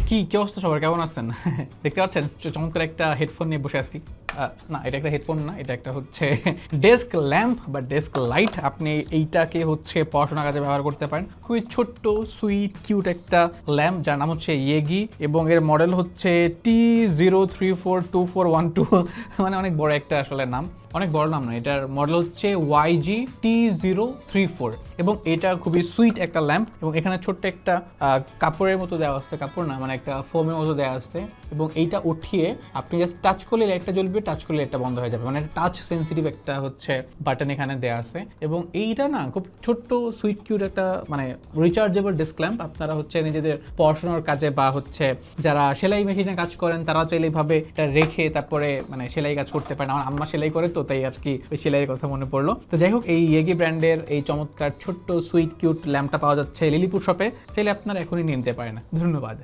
কি অবস্থা সবার, কেমন আছেন? দেখতে পাচ্ছেন চমৎকার একটা হেডফোন নিয়ে বসে আছি। না, এটা একটা হেডফোন না, এটা একটা হচ্ছে ডেস্ক ল্যাম্প বা ডেস্ক লাইট। আপনি এইটাকে হচ্ছে পড়াশোনার কাজে ব্যবহার করতে পারেন। খুবই ছোট্ট সুইট কিউট একটা ল্যাম্প, যার নাম হচ্ছে ইয়েগি, এবং এর মডেল হচ্ছে T03424112। মানে অনেক বড় একটা আসলে নাম, অনেক বড় নাম না, এটার মডেল হচ্ছে YG-T034, এবং এটা খুবই সুইট একটা ল্যাম্প। এবং এখানে ছোট্ট একটা কাপড়ের মতো দেওয়া আসছে, কাপড় না মানে একটা ফোমের মতো দেওয়া আসছে, এবং এইটা উঠিয়ে আপনি জাস্ট টাচ করলে লাইটটা জ্বলবে, টাচ করলে লাইটটা বন্ধ হয়ে যাবে। মানে টাচ সেন্সিটিভ একটা হচ্ছে বাটন এখানে দেওয়া আছে। এবং এইটা না খুব ছোট্ট সুইট কিউট একটা মানে রিচার্জেবল ডেস্ক ল্যাম্প। আপনারা হচ্ছে নিজেদের পড়াশোনার কাজে বা হচ্ছে যারা সেলাই মেশিনে কাজ করেন তারা চাইলে এইভাবে এটা রেখে তারপরে মানে সেলাই কাজ করতে পারেন। আমার আম্মা সেলাই করে, তো তাই আর কি ওই সেলাইয়ের কথা মনে পড়লো। তো যাই হোক, এই ইয়েগি ব্র্যান্ডের এই চমৎকার ছোট্ট সুইট কিউট ল্যাম্পটা পাওয়া যাচ্ছে লিলিপুর শপে। চাইলে আপনারা এখনই নিয়ে নিতে পারেন। ধন্যবাদ।